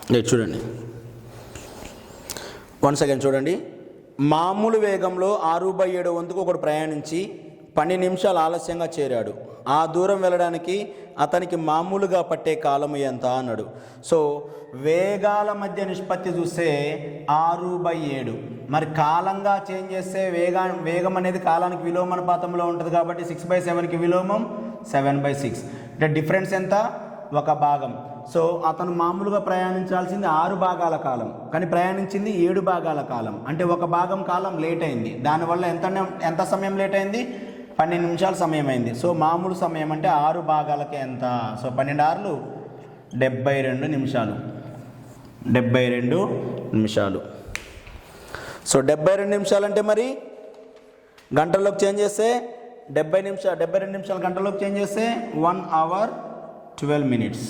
చూడండి, 1 సెకండ్ చూడండి. మామూలు వేగంలో 6/7 వంతుకు ఒకడు ప్రయాణించి 12 నిమిషాలు ఆలస్యంగా చేరాడు. ఆ దూరం వెళ్ళడానికి అతనికి మామూలుగా పట్టే కాలం ఎంత అన్నాడు. సో వేగాల మధ్య నిష్పత్తి చూస్తే 6/7. మరి కాలంగా చేంజ్ చేస్తే వేగం అనేది కాలానికి విలోమానుపాతంలో ఉంటుంది కాబట్టి 6/7కి విలోమం 7/6. అంటే డిఫరెన్స్ ఎంత? 1 భాగం. సో అతను మామూలుగా ప్రయాణించాల్సింది 6 భాగాల కాలం, కానీ ప్రయాణించింది 7 భాగాల కాలం. అంటే 1 భాగం కాలం లేట్ అయింది. దానివల్ల ఎంత సమయం లేట్ అయింది? 12 నిమిషాల సమయం అయింది. సో మామూలు సమయం అంటే 6 భాగాలకి ఎంత? సో 12 6 72 నిమిషాలు. 72 నిమిషాలు. సో 72 నిమిషాలు అంటే మరి గంటల్లోకి చేంజ్ చేస్తే 72 నిమిషాలు గంటల్లోకి చేంజ్ చేస్తే 1 hour 12 minutes.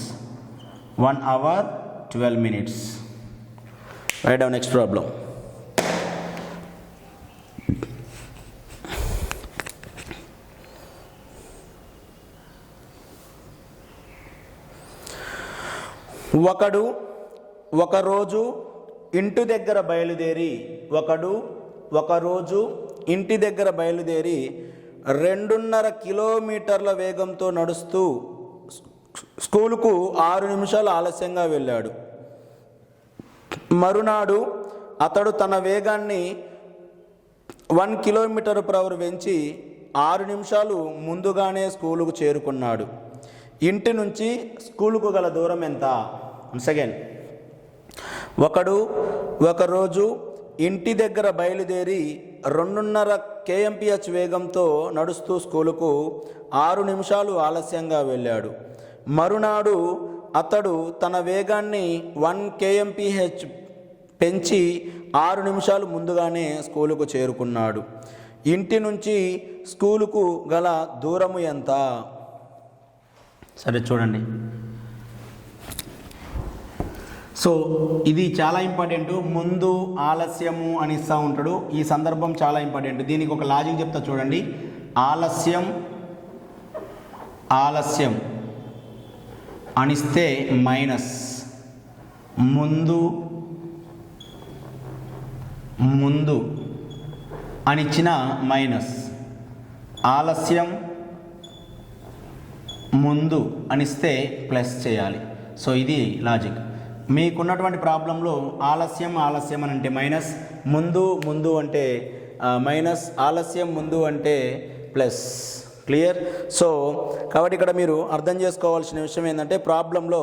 1 hour 12 minutes. Write down next problem. ఒకరోజు ఇంటి దగ్గర బయలుదేరి 2.5 కిలోమీటర్ల వేగంతో నడుస్తూ స్కూలుకు 6 నిమిషాలు ఆలస్యంగా వెళ్ళాడు. మరునాడు అతడు తన వేగాన్ని 1 km/h పెంచి 6 నిమిషాలు ముందుగానే స్కూలుకు చేరుకున్నాడు. ఇంటి నుంచి స్కూలుకు గల దూరం ఎంత? సెకండ్, ఒకరోజు ఇంటి దగ్గర బయలుదేరి 2.5 kmph వేగంతో నడుస్తూ స్కూలుకు 6 నిమిషాలు ఆలస్యంగా వెళ్ళాడు. మరునాడు అతడు తన వేగాన్ని 1 kmph పెంచి 6 నిమిషాలు ముందుగానే స్కూలుకు చేరుకున్నాడు. ఇంటి నుంచి స్కూలుకు గల దూరము ఎంత? సరే చూడండి. సో ఇది చాలా ఇంపార్టెంట్. ముందు ఆలస్యము అని ఇస్తూ ఉంటాడు. ఈ సందర్భం చాలా ఇంపార్టెంట్. దీనికి ఒక లాజిక్ చెప్తా చూడండి. ఆలస్యం అనిస్తే మైనస్, ముందు అనిచ్చిన మైనస్, ఆలస్యం ముందు అనిస్తే ప్లస్ చేయాలి. సో ఇది లాజిక్. మీకున్నటువంటి ప్రాబ్లంలో ఆలస్యం అని అంటే మైనస్, ముందు అంటే మైనస్, ఆలస్యం ముందు అంటే ప్లస్. క్లియర్? సో కాబట్టి ఇక్కడ మీరు అర్థం చేసుకోవాల్సిన విషయం ఏంటంటే, ప్రాబ్లంలో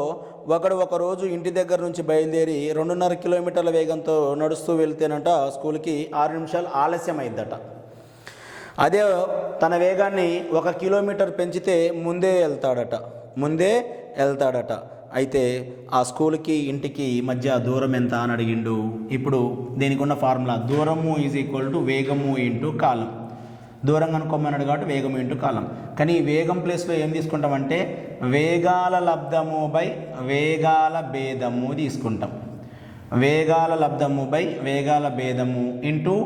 ఒక రోజు ఇంటి దగ్గర నుంచి బయలుదేరి 2.5 కిలోమీటర్ల వేగంతో నడుస్తూ వెళ్తేనంట స్కూల్కి 6 నిమిషాలు ఆలస్యం అయిద్దట. అదే తన వేగాన్ని 1 కిలోమీటర్ పెంచితే ముందే వెళ్తాడట. అయితే ఆ స్కూల్కి ఇంటికి మధ్య దూరం ఎంత అని అడిగిండు. ఇప్పుడు దీనికి ఉన్న ఫార్ములా దూరము = వేగము × కాలం. దూరం కనుక్కోమన్నాడు కాబట్టి వేగము × కాలం. కానీ వేగం ప్లేస్లో ఏం తీసుకుంటామంటే వేగాల లబ్ధము బై వేగాల భేదము తీసుకుంటాం. వేగాల లబ్ధము బై వేగాల భేదము ×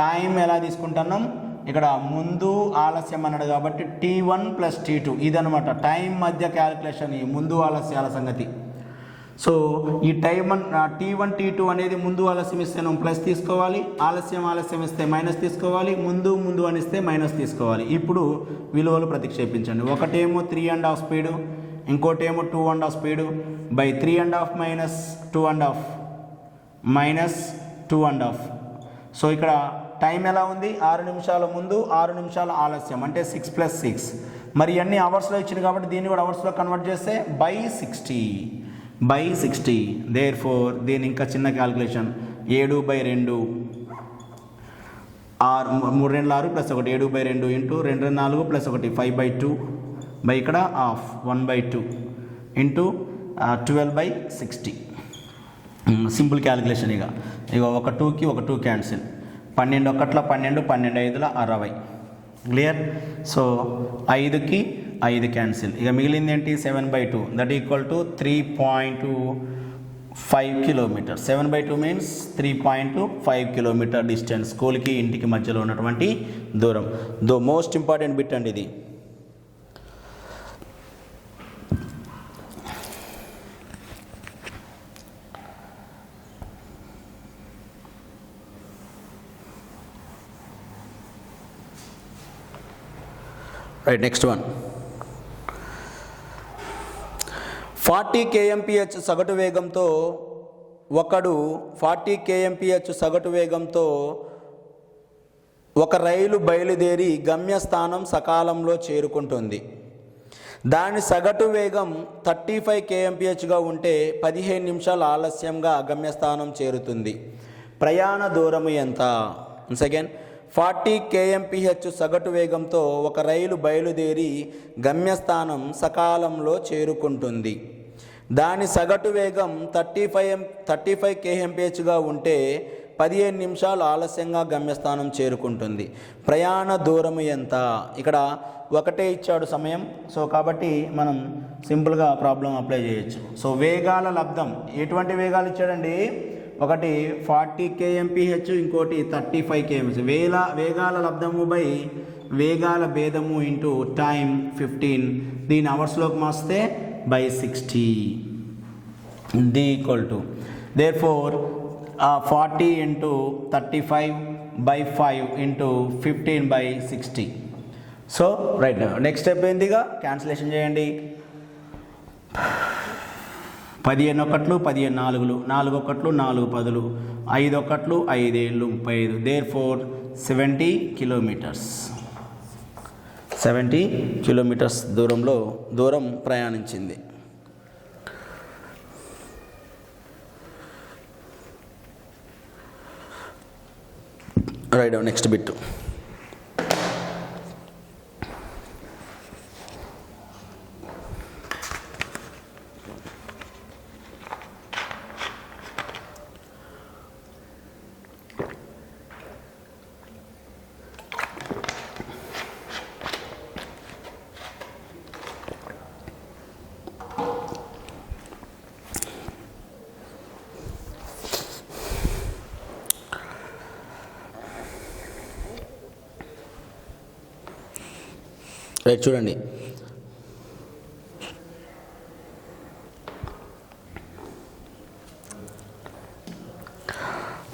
టైం ఎలా తీసుకుంటున్నాం? ఇక్కడ ముందు ఆలస్యం అన్నాడు కాబట్టి T1 + T2 ఇదనమాట టైం మధ్య క్యాలిక్యులేషన్, ఈ ముందు ఆలస్యాల సంగతి. సో ఈ T1 T2 అనేది ముందు ఆలస్యం ఇస్తే మనం ప్లస్ తీసుకోవాలి, ఆలస్యం ఇస్తే మైనస్ తీసుకోవాలి, ముందు అనిస్తే మైనస్ తీసుకోవాలి. ఇప్పుడు విలువలు ప్రతిక్షేపించండి. ఒకటేమో 3.5 స్పీడు, ఇంకోటేమో 2.5 స్పీడు బై 3.5 - 2.5 మైనస్ 2.5. సో ఇక్కడ టైం ఎలా ఉంది? 6 నిమిషాల ముందు 6 నిమిషాల ఆలస్యం అంటే 6 + 6. మరి అన్ని అవర్స్లో ఇచ్చింది కాబట్టి దీన్ని కూడా అవర్స్లో కన్వర్ట్ చేస్తే బై 60. దేర్ ఫోర్ దీని ఇంకా చిన్న క్యాలిక్యులేషన్ 7/2 3 2 6 + 1 7/2 × 2 2 4 + 1 5/2 బై ఇక్కడ హాఫ్ 1/2 × 12/60. Simple calculation. ఇక ఒక 2కి ఒక 2 క్యాన్సిల్, 12 1 12 12 5 60. క్లియర్? సో 5కి 5 క్యాన్సిల్. ఇక మిగిలింది ఏంటి? 7/2 that = 3.5 kilometer. 7/2 means 3.5 kilometer distance స్కూల్కి ఇంటికి మధ్యలో ఉన్నటువంటి దూరం. మోస్ట్ ఇంపార్టెంట్ బిట్ అండి ఇది. Right, next one. 40 kmph సగటు వేగంతో ఒకడు 40 kmph సగటు వేగంతో ఒక రైలు బయలుదేరి గమ్యస్థానం సకాలంలో చేరుకుంటుంది. దాని సగటు వేగం 35 kmphగా ఉంటే 15 నిమిషాలు ఆలస్యంగా గమ్యస్థానం చేరుతుంది. ప్రయాణ దూరము ఎంత? సెకండ్, 40 kmph సగటు వేగంతో ఒక రైలు బయలుదేరి గమ్యస్థానం సకాలంలో చేరుకుంటుంది. దాని సగటు వేగం 35 kmphగా ఉంటే 15 నిమిషాలు ఆలస్యంగా గమ్యస్థానం చేరుకుంటుంది. ప్రయాణ దూరము ఎంత? ఇక్కడ ఒకటే ఇచ్చాడు సమయం, సో కాబట్టి మనం సింపుల్గా ప్రాబ్లం అప్లై చేయొచ్చు. సో వేగాల లబ్ధం, ఎటువంటి వేగాలు ఇచ్చాడండి? ఒకటి 40 kmph, ఇంకోటి 35 kmph. వేగాల లబ్ధము బై వేగాల భేదము ఇంటూ టైం 15, దీని అవర్స్లోకి మాస్తే by 60, d equal to therefore 40 into 35 by 5 into 15 by 60. So right, next step ఏందిగా క్యాన్సిలేషన్ చేయండి. 15 ఒకట్లు 15 నాలుగులు, 4 ఒకట్లు 4 పదులు, 5 ఒకట్లు 5 ఏళ్ళు 35. therefore 70 కిలోమీటర్స్, 70 కిలోమీటర్స్ దూరం ప్రయాణించింది. Right, next bit. రైట్, చూడండి.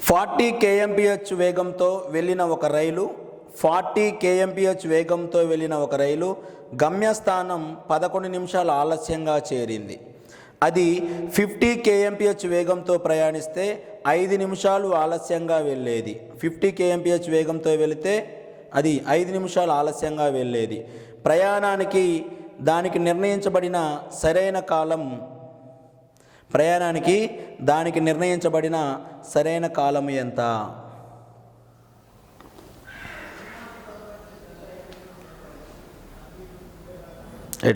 ఫార్టీ kmph వేగంతో వెళ్ళిన ఒక రైలు 40 kmph వేగంతో వెళ్ళిన ఒక రైలు గమ్యస్థానం 11 నిమిషాలు ఆలస్యంగా చేరింది. అది 50 kmph వేగంతో ప్రయాణిస్తే 5 నిమిషాలు ఆలస్యంగా వెళ్ళేది. 50 kmph వేగంతో వెళితే అది 5 నిమిషాలు ఆలస్యంగా వెళ్ళేది. ప్రయాణానికి దానికి నిర్ణయించబడిన సరైన కాలం ఎంత?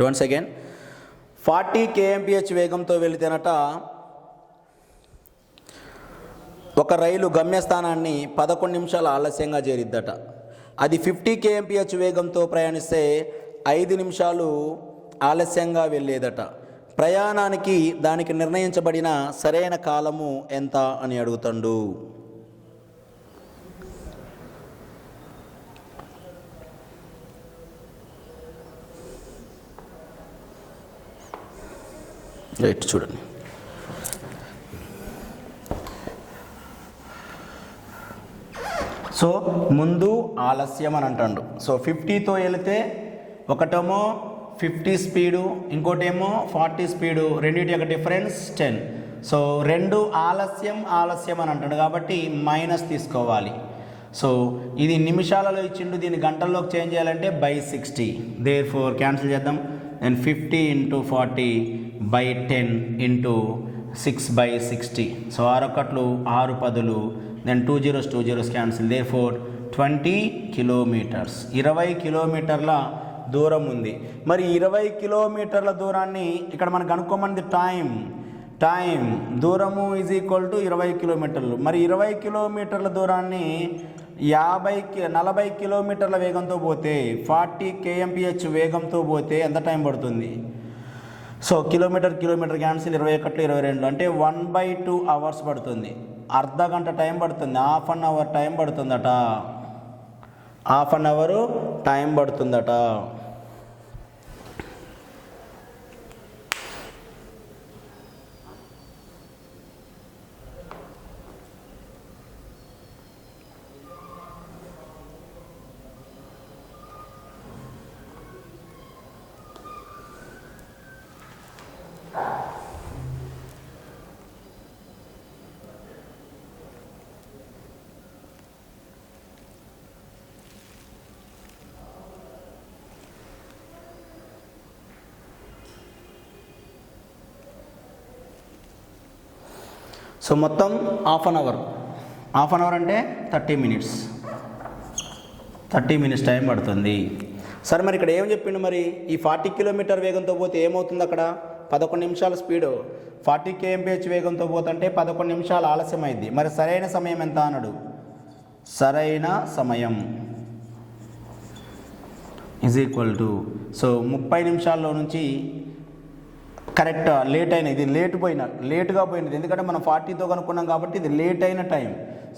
వన్స్ అగైన్, 40 kmph వేగంతో వెళితేనట ఒక రైలు గమ్యస్థానాన్ని 11 నిమిషాలు ఆలస్యంగా చేరిద్దట. అది 50 kmph వేగంతో ప్రయాణిస్తే 5 నిమిషాలు ఆలస్యంగా వెళ్ళేదట. ప్రయాణానికి దానికి నిర్ణయించబడిన సరైన కాలము ఎంత అని అడుగుతాడు. రైట్, చూడండి. సో ముందు ఆలస్యం అని అంటాడు. సో 50తో వెళితే ఒకటేమో 50 స్పీడు, ఇంకోటేమో 40 స్పీడు, రెండింటి యొక్క డిఫరెన్స్ 10. సో 2 ఆలస్యం అని అంటాడు కాబట్టి మైనస్ తీసుకోవాలి. సో ఇది నిమిషాలలో ఇచ్చిండు, దీన్ని గంటల్లోకి చేంజ్ చేయాలంటే by 60. therefore క్యాన్సిల్ చేద్దాం. Then 50 into 40 by 10 into 6 by 60. So 6 ఒకట్లు 6 పదులు, then 2 zeros cancel. therefore 20 kilometers, 20 కిలోమీటర్ల దూరం ఉంది. మరి 20 కిలోమీటర్ల దూరాన్ని ఇక్కడ మనకు కనుక్కోమంది టైం దూరము ఈజ్ ఈక్వల్ టు 20 కిలోమీటర్లు. మరి 20 కిలోమీటర్ల దూరాన్ని 40 కిలోమీటర్ల వేగంతో పోతే 40 kmph వేగంతో పోతే ఎంత టైం పడుతుంది? సో కిలోమీటర్ క్యాన్సిల్, 21 22 అంటే 1/2 అవర్స్ పడుతుంది. అర్ధ గంట టైం పడుతుంది, హాఫ్ అన్ అవర్ టైం పడుతుందట. సో మొత్తం హాఫ్ అన్ అవర్ అంటే 30 మినిట్స్ 30 మినిట్స్ టైం పడుతుంది. సరే మరి ఇక్కడ ఏం చెప్పిండు, మరి ఈ 40 కిలోమీటర్ వేగంతో పోతే ఏమవుతుంది, అక్కడ 11 నిమిషాల స్పీడు 40 kmph వేగంతో పోతుంటే 11 నిమిషాలు ఆలస్యం అయింది. మరి సరైన సమయం ఎంత అన్నాడు, సరైన సమయం ఈజ్ ఈక్వల్ టు, సో 30 నిమిషాల్లో నుంచి కరెక్ట్ లేట్ అయిన, ఇది లేటుగా పోయినది, ఎందుకంటే మనం 40తో కనుక్కున్నాం కాబట్టి ఇది లేట్ అయిన టైం.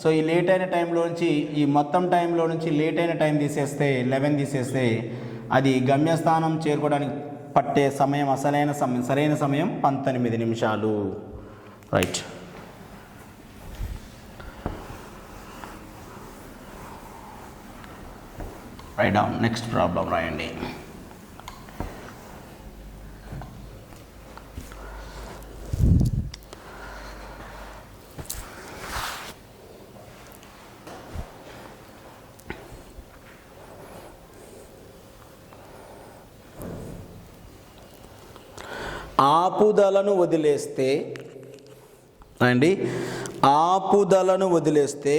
సో ఈ లేట్ అయిన టైంలో నుంచి, ఈ మొత్తం టైంలో నుంచి లేట్ అయిన టైం తీసేస్తే 11 తీసేస్తే అది గమ్యస్థానం చేరుకోవడానికి పట్టే సమయం, సరైన సమయం 19 నిమిషాలు. Right. Right down. Next problem రాయండి. ఆపుదలను వదిలేస్తే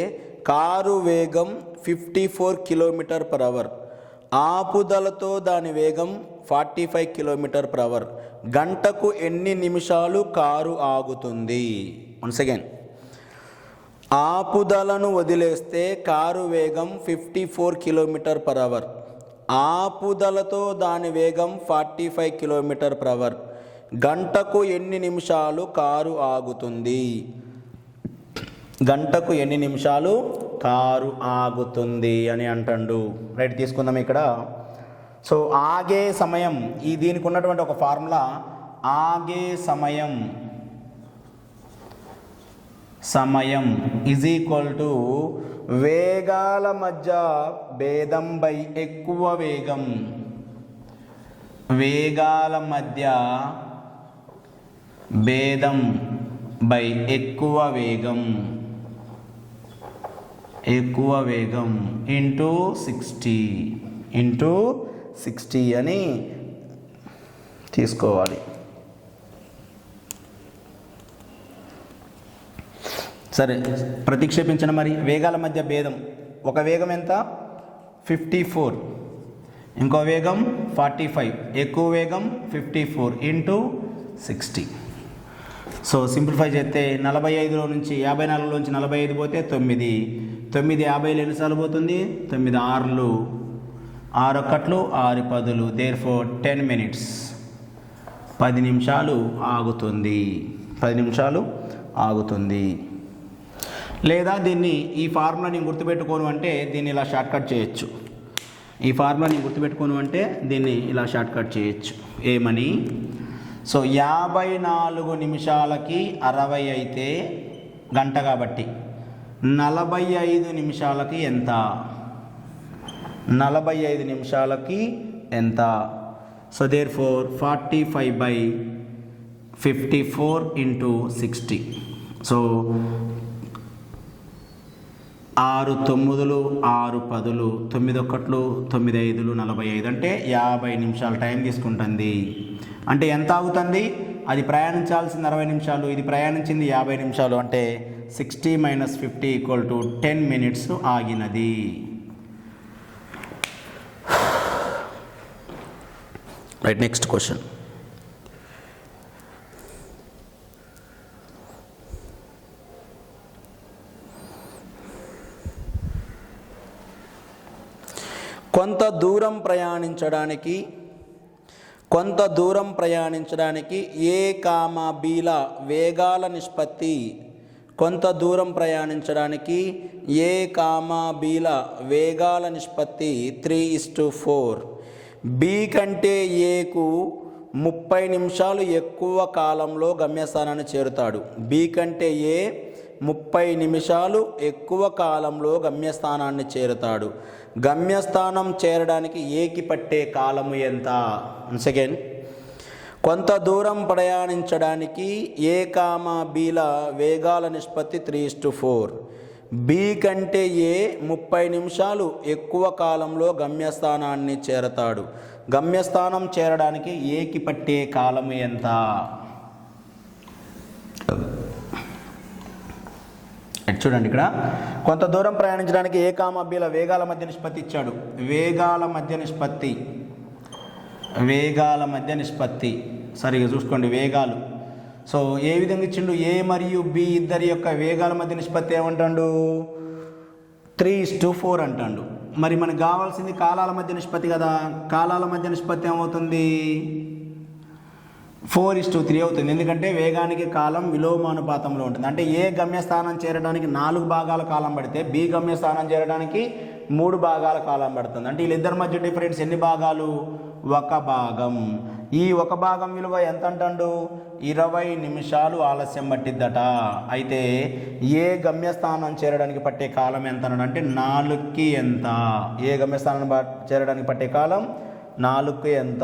కారు వేగం 54 km/h. ఆపుదలతో దాని వేగం 45 km/h. గంటకు ఎన్ని నిమిషాలు కారు ఆగుతుంది? వన్స్ అగైన్, ఆపుదలను వదిలేస్తే కారు వేగం 54 km/h. ఆపుదలతో దాని వేగం 45 km/h. గంటకు ఎన్ని నిమిషాలు కారు ఆగుతుంది? గంటకు ఎన్ని నిమిషాలు కారు ఆగుతుంది అని అంటాడు. రైట్, తీసుకుందాం ఇక్కడ. సో ఆగే సమయం, ఈ దీనికి ఉన్నటువంటి ఒక ఫార్ములా, ఆగే సమయం ఈజ్ ఈక్వల్ టు వేగాల మధ్య భేదం బై ఎక్కువ వేగం. వేగాల మధ్య భేదం బై ఎక్కువ వేగం ఇంటూ 60 అని తీసుకోవాలి. సరే, ప్రతిక్షేపించిన మరి వేగాల మధ్య భేదం, ఒక వేగం ఎంత 54, ఇంకో వేగం 45, ఎక్కువ వేగం 54 ఇంటూ 60. సో సింప్లిఫై చేస్తే 45లో నుంచి 54లోంచి 45 పోతే 9, 9 50 ఎన్నిసార్లు పోతుంది? 9 6లు 6 1 6 10, దేర్ఫోర్ 10 మినిట్స్, 10 నిమిషాలు ఆగుతుంది. 10 నిమిషాలు ఆగుతుంది. లేదా దీన్ని, ఈ ఫార్ములా నేను గుర్తుపెట్టుకోను అంటే దీన్ని ఇలా షార్ట్కట్ చేయొచ్చు. ఈ ఫార్ములా నేను గుర్తుపెట్టుకోను అంటే దీన్ని ఇలా షార్ట్కట్ చేయొచ్చు. ఏమని? సో 54 నిమిషాలకి 60 అయితే గంట కాబట్టి 45 నిమిషాలకి ఎంత? 45 నిమిషాలకి ఎంత? So therefore 45/54 into 60. సో 6 9లు 6 10లు 9 1లు 9 5లు 45, అంటే 50 నిమిషాలు టైం తీసుకుంటుంది. అంటే ఎంత ఆగుతుంది? అది ప్రయాణించాల్సింది 60 నిమిషాలు, ఇది ప్రయాణించింది 50 నిమిషాలు, అంటే 60 - 50 = 10 మినిట్స్ ఆగినది. Right, next question. కొంత దూరం ప్రయాణించడానికి ఏ కామా బీల వేగాల నిష్పత్తి. కొంత దూరం ప్రయాణించడానికి ఏ కామా బీల వేగాల నిష్పత్తి 3:4. బి కంటే ఏకు 30 నిమిషాలు ఎక్కువ కాలంలో గమ్యస్థానాన్ని చేరుతాడు. బి కంటే ఏ 30 నిమిషాలు ఎక్కువ కాలంలో గమ్యస్థానాన్ని చేరుతాడు. గమ్యస్థానం చేరడానికి ఏకి పట్టే కాలము ఎంత? వన్స్ అగైన్, కొంత దూరం ప్రయాణించడానికి ఏ కామా బీల వేగాల నిష్పత్తి 3:4. బి కంటే ఏ 30 నిమిషాలు ఎక్కువ కాలంలో గమ్యస్థానాన్ని చేరతాడు. గమ్యస్థానం చేరడానికి ఏకి పట్టే కాలము ఎంత? రైట్, చూడండి ఇక్కడ కొంత దూరం ప్రయాణించడానికి ఏ కామ బిల వేగాల మధ్య నిష్పత్తి ఇచ్చాడు. వేగాల మధ్య నిష్పత్తి సరిగా చూసుకోండి, వేగాలు. సో ఏ విధంగా ఇచ్చిండు, ఏ మరియు బి ఇద్దరి యొక్క వేగాల మధ్య నిష్పత్తి ఏమంటాడు, 3:4 అంటాడు. మరి మనకు కావాల్సింది కాలాల మధ్య నిష్పత్తి కదా, కాలాల మధ్య నిష్పత్తి ఏమవుతుంది, 4:3 అవుతుంది. ఎందుకంటే వేగానికి కాలం విలోమానుపాతంలో ఉంటుంది. అంటే ఏ గమ్యస్థానం చేరడానికి 4 భాగాల కాలం పడితే బి గమ్యస్థానం చేరడానికి 3 భాగాల కాలం పడుతుంది. అంటే వీళ్ళిద్దరి మధ్య డిఫరెన్స్ ఎన్ని భాగాలు, 1 భాగం. ఈ 1 భాగం విలువ ఎంత అంటాడు, 20 నిమిషాలు ఆలస్యం పట్టిద్దట. అయితే ఏ గమ్యస్థానం చేరడానికి పట్టే కాలం ఎంత అన్నాడు, 4కి ఎంత, ఏ గమ్యస్థానం చేరడానికి పట్టే కాలం 4కి ఎంత,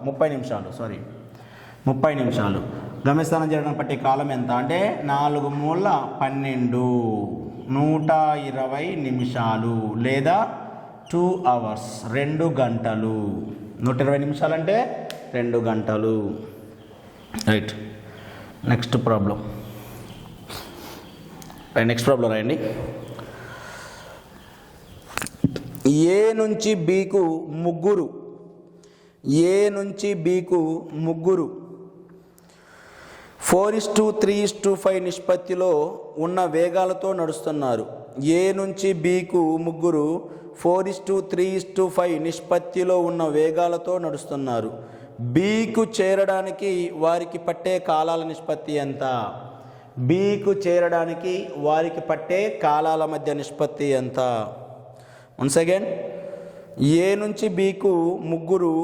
30 నిమిషాలు. 30 నిమిషాలు. గమ్యస్థానం చేరడానికి పట్టే కాలం ఎంత అంటే 4 మూల 12, 120 నిమిషాలు లేదా 2 hours, 2 గంటలు. 120 నిమిషాలు అంటే 2 గంటలు. రైట్, నెక్స్ట్ ప్రాబ్లం రాయండి. ఏ నుంచి బీకు ముగ్గురు 4:3:5 నిష్పత్తిలో ఉన్న వేగాలతో నడుస్తున్నారు. ఏ నుంచి బీకు ముగ్గురు 4:3:5 నిష్పత్తిలో ఉన్న వేగాలతో నడుస్తున్నారు. బీకు చేరడానికి వారికి పట్టే కాలాల నిష్పత్తి ఎంత, బీకు చేరడానికి వారికి పట్టే కాలాల మధ్య నిష్పత్తి ఎంత. వన్స్ అగైన్, ఏ నుంచి బీకు ముగ్గురు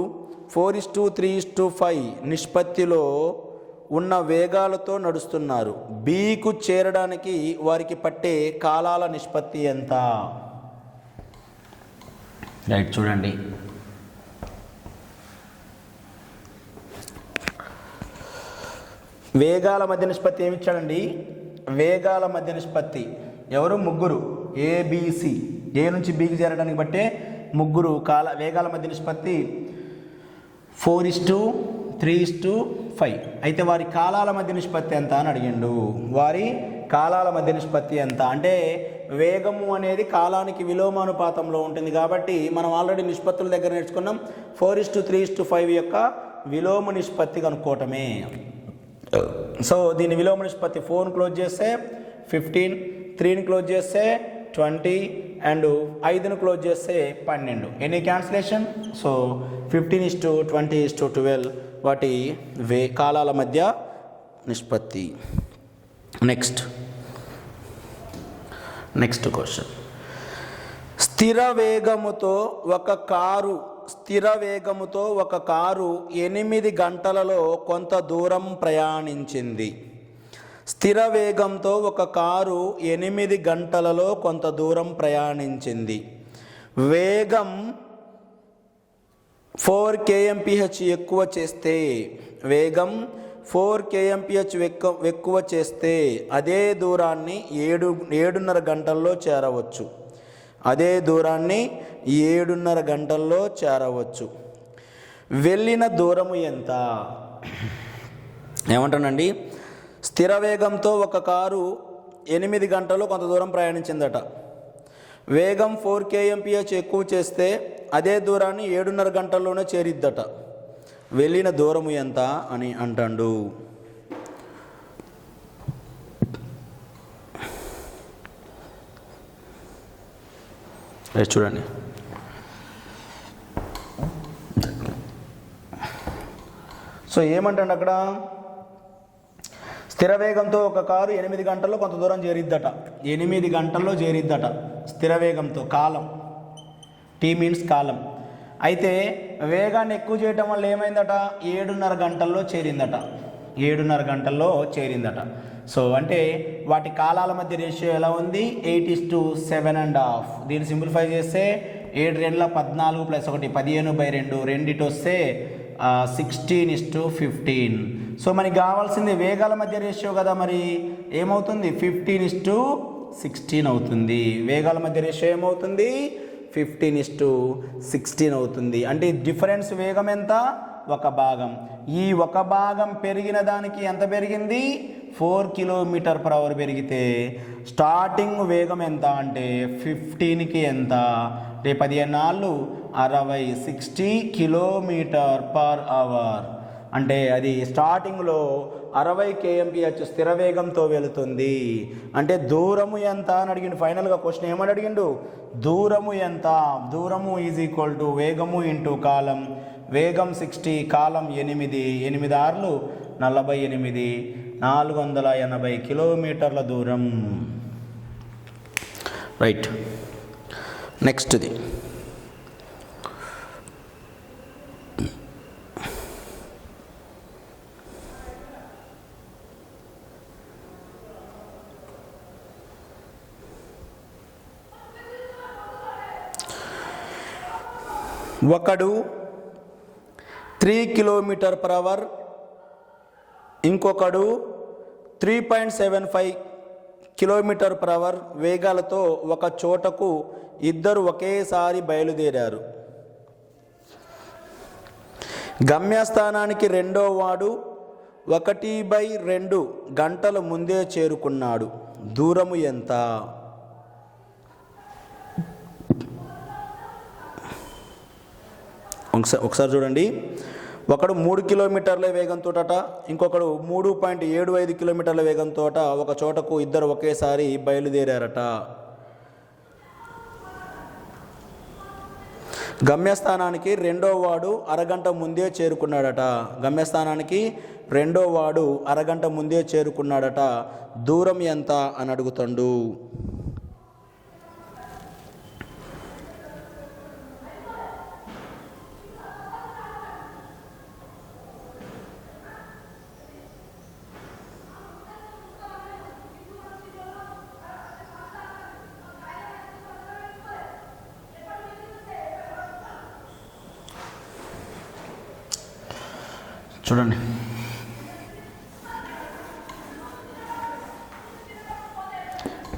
4:3:5 నిష్పత్తిలో ఉన్న వేగాలతో నడుస్తున్నారు. బీకు చేరడానికి వారికి పట్టే కాలాల నిష్పత్తి ఎంత. రైట్, చూడండి. వేగాల మధ్య నిష్పత్తి ఏమి ఇచ్చాడండి, వేగాల మధ్య నిష్పత్తి ఎవరు, ముగ్గురు, ఏబిసి. ఏ నుంచి బీకి చేరడానికి బట్టే ముగ్గురు వేగాల మధ్య నిష్పత్తి 4:3:5. అయితే వారి కాలాల మధ్య నిష్పత్తి ఎంత అని అడిగిండు. వారి కాలాల మధ్య నిష్పత్తి ఎంత అంటే వేగము అనేది కాలానికి విలోమానుపాతంలో ఉంటుంది. కాబట్టి మనం ఆల్రెడీ నిష్పత్తుల దగ్గర నేర్చుకున్నాం. 4:3:5 యొక్క విలోమ నిష్పత్తి కనుక్కోవటమే. సో దీని విలోమ నిష్పత్తి 4ని క్లోజ్ చేస్తే 15, 3ని క్లోజ్ చేస్తే 20 అండ్ 5ని క్లోజ్ చేస్తే 12. Any cancellation. సో 15:20:12 వాటి కాలాల మధ్య నిష్పత్తి. Next question. స్థిర వేగముతో ఒక కారు 8 గంటలలో కొంత దూరం ప్రయాణించింది. స్థిర వేగంతో ఒక కారు 8 గంటలలో కొంత దూరం ప్రయాణించింది. వేగం 4 kmph ఎక్కువ చేస్తే, వేగం 4 kmph ఎక్కువ చేస్తే అదే దూరాన్ని 7.5 గంటల్లో చేరవచ్చు. అదే దూరాన్ని 7.5 గంటల్లో చేరవచ్చు. వెళ్ళిన దూరము ఎంత ఏమంటానండి. స్థిర వేగంతో ఒక కారు 8 గంటల్లో కొంత దూరం ప్రయాణించిందట. వేగం 4 kmph ఎక్కువ చేస్తే అదే దూరాన్ని 7.5 గంటల్లోనే చేరిద్దట. వెళ్ళిన దూరము ఎంత అని అంటాడు. చూడండి, సో ఏమంటాడు అక్కడ, స్థిర వేగంతో ఒక కారు 8 గంటల్లో కొంత దూరం చేరిద్దట. 8 గంటల్లో చేరిద్దట స్థిర వేగంతో. కాలం, టీ మీన్స్ కాలం. అయితే వేగాన్ని ఎక్కువ చేయటం వల్ల ఏమైందట, 7.5 గంటల్లో చేరిందట. 7.5 గంటల్లో చేరిందట. సో అంటే వాటి కాలాల మధ్య రేషియో ఎలా ఉంది, 8:7.5. దీన్ని సింప్లిఫై చేస్తే 7 2 14 + 1 15/2, రెండిటి వస్తే 16:15. సో మనకి కావాల్సింది వేగాల మధ్య రేషియో కదా, మరి ఏమవుతుంది, 15:16 అవుతుంది. వేగాల మధ్య రేషియో ఏమవుతుంది, 15:16 అవుతుంది. అంటే డిఫరెన్స్ వేగం ఎంత, ఒక భాగం. ఈ ఒక భాగం పెరిగిన దానికి ఎంత పెరిగింది? 4 km/h పెరిగితే స్టార్టింగ్ వేగం ఎంత అంటే 15కి ఎంత అంటే 15 60 60 km/h అంటే అది స్టార్టింగ్లో 60 kmph స్థిర వేగంతో వెళుతుంది. అంటే దూరము ఎంత అని అడిగిండు. ఫైనల్గా క్వశ్చన్ ఏమని అడిగిండు? దూరము ఎంత? దూరము ఈజ్ ఈక్వల్ టు వేగము ఇంటూ కాలం. వేగం 60, కాలం 8, 8 6 48, 480 కిలోమీటర్ల దూరం. రైట్, నెక్స్ట్ది ఒకడు 3 km/h, ఇంకొకడు 3.75 km/h వేగాలతో ఒక చోటకు ఇద్దరు ఒకేసారి బయలుదేరారు. గమ్యస్థానానికి రెండో వాడు 1/2 గంటల ముందే చేరుకున్నాడు. దూరము ఎంత? ఒకసారి చూడండి. ఒకడు 3 కిలోమీటర్ల వేగంతో ఇంకొకడు 3.75 కిలోమీటర్ల వేగంతో ఒక చోటకు ఇద్దరు ఒకేసారి బయలుదేరారట. గమ్యస్థానానికి రెండో వాడు అరగంట ముందే చేరుకున్నాడట. గమ్యస్థానానికి రెండో వాడు అరగంట ముందే చేరుకున్నాడట. దూరం ఎంత అని అడుగుతాడు. చూడండి,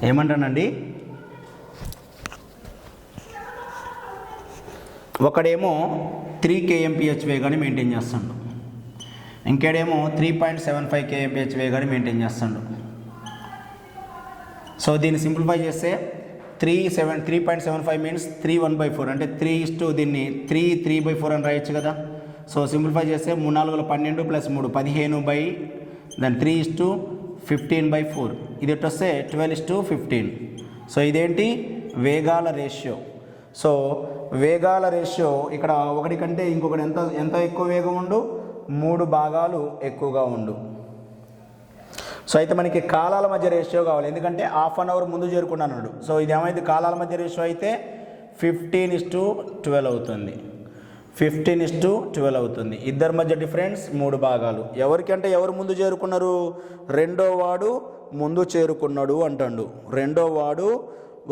ఏమంటానండి, ఒకడేమో 3 kmph వేగాన్ని మెయింటైన్ చేస్తాడు, ఇంకేడేమో 3.75 kmph వేగాన్ని మెయింటైన్ చేస్తాడు. సో దీన్ని సింప్లిఫై చేస్తే 3.75 మీన్స్ 3/1/4 అంటే 3 దీన్ని 3/4 అని రాయొచ్చు కదా. సో సింప్లిఫై చేస్తే 3 4 12 + 3 15 దాని 3:15/4. ఇది వస్తే 12:15. సో ఇదేంటి? వేగాల రేషియో. సో వేగాల రేషియో ఇక్కడ ఒకటి కంటే ఇంకొకటి ఎంత ఎక్కువ వేగం ఉండు? 3 భాగాలు ఎక్కువగా ఉండు. సో అయితే మనకి కాలాల మధ్య రేషియో కావాలి, ఎందుకంటే హాఫ్ అన్ అవర్ ముందు చేరుకున్నాడు. సో ఇది ఏమైంది? కాలాల మధ్య రేషియో అయితే 15:12 అవుతుంది. 15:12 అవుతుంది. ఇద్దరి మధ్య డిఫరెన్స్ 3 భాగాలు. ఎవరికంటే ఎవరు ముందు చేరుకున్నారు? రెండో వాడు ముందు చేరుకున్నాడు అంటాడు. రెండో వాడు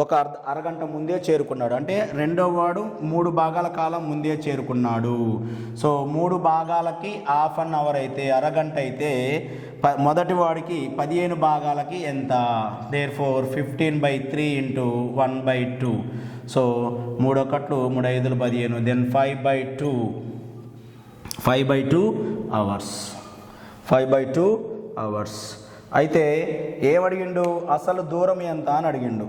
ఒక అరగంట ముందే చేరుకున్నాడు. అంటే రెండో వాడు 3 భాగాల కాలం ముందే చేరుకున్నాడు. సో 3 భాగాలకి హాఫ్ అన్ అవర్ అయితే, అరగంట అయితే మొదటి వాడికి 15 భాగాలకి ఎంత? Therefore 15/3 × 1/2. So 3 1 3 5 15, then 5/2 hours. 5/2 hours. అయితే ఏమడిగిండు? అసలు దూరం ఎంత అని అడిగిండు.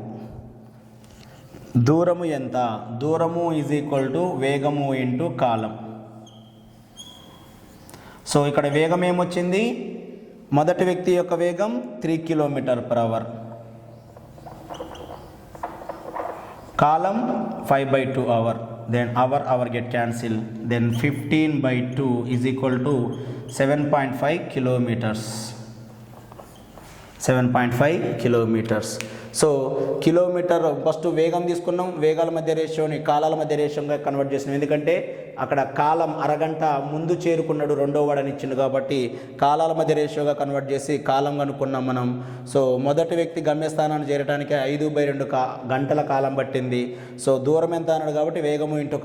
దూరము ఎంత? దూరము ఈజ్ ఈక్వల్ టు వేగము ఇంటూ కాలం. సో ఇక్కడ వేగం ఏమొచ్చింది? మొదటి వ్యక్తి యొక్క వేగం 3 km/h, కాలం 5/2 hour, then hour get cancel, then 15/2 is equal to 7.5 kilometres. 7.5 kilometres. So kilometre first వేగం తీసుకున్నాం, వేగాల మధ్య రేషియోని కాలాల మధ్య రేషియోగా కన్వర్ట్ చేసినాం. ఎందుకంటే అక్కడ కాలం అరగంట ముందు చేరుకున్నాడు రెండో వాడని ఇచ్చిండు కాబట్టి కాలాల మధ్య రేషియోగా కన్వర్ట్ చేసి కాలం కనుక్కున్నాం మనం. సో మొదటి వ్యక్తి గమ్యస్థానాన్ని చేరడానికి 5/2 గంటల కాలం పట్టింది. సో దూరం ఎంత అన్నాడు కాబట్టి వేగము ఇంటూ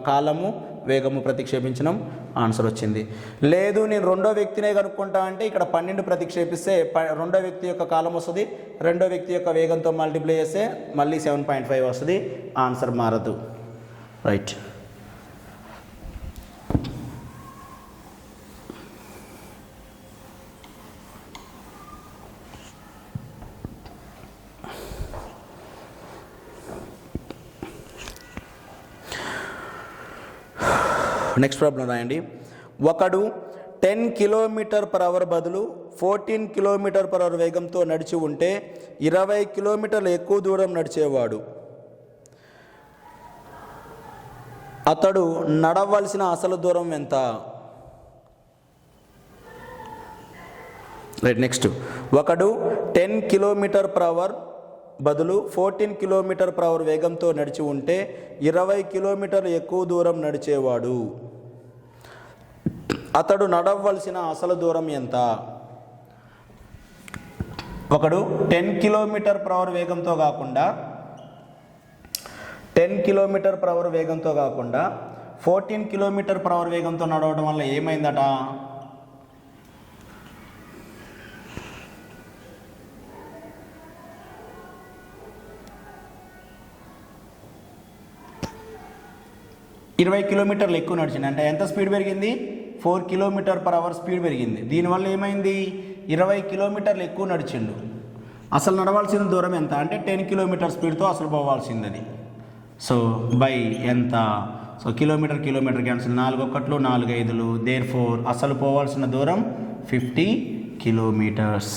కాలము వేగము ప్రతిక్షేపించడం ఆన్సర్ వచ్చింది. లేదు నేను రెండో వ్యక్తినే కనుక్కుంటా అంటే ఇక్కడ 12 ప్రతిక్షేపిస్తే రెండో వ్యక్తి యొక్క కాలం వస్తుంది, రెండో వ్యక్తి యొక్క వేగంతో మల్టిప్లై చేస్తే మళ్ళీ 7.5 వస్తుంది. ఆన్సర్ మారదు. రైట్. నెక్స్ట్ ప్రాబ్లం రాయండి. ఒకడు 10 km/h బదులు 14 km/h వేగంతో నడిచి ఉంటే 20 కిలోమీటర్లు ఎక్కువ దూరం నడిచేవాడు. అతడు నడవలసిన అసలు దూరం ఎంత? రైట్. నెక్స్ట్, ఒకడు 10 km/h బదులు 14 km/h వేగంతో నడిచి ఉంటే 20 కిలోమీటర్లు ఎక్కువ దూరం నడిచేవాడు. అతడు నడవలసిన అసలు దూరం ఎంత? ఒకడు 10 km/h వేగంతో కాకుండా 14 km/h వేగంతో నడవడం వల్ల ఏమైందట? ఇరవై కిలోమీటర్లు ఎక్కువ నడిచింది. అంటే ఎంత స్పీడ్ పెరిగింది? 4 km/h స్పీడ్ పెరిగింది. దీనివల్ల ఏమైంది? 20 కిలోమీటర్లు ఎక్కువ నడిచిండు. అసలు నడవాల్సిన దూరం ఎంత అంటే 10 km స్పీడ్తో అసలు పోవాల్సింది అది. సో బై ఎంత? So kilometer cancel, 4 1 4 5 therefore అసలు పోవాల్సిన దూరం 50 కిలోమీటర్స్.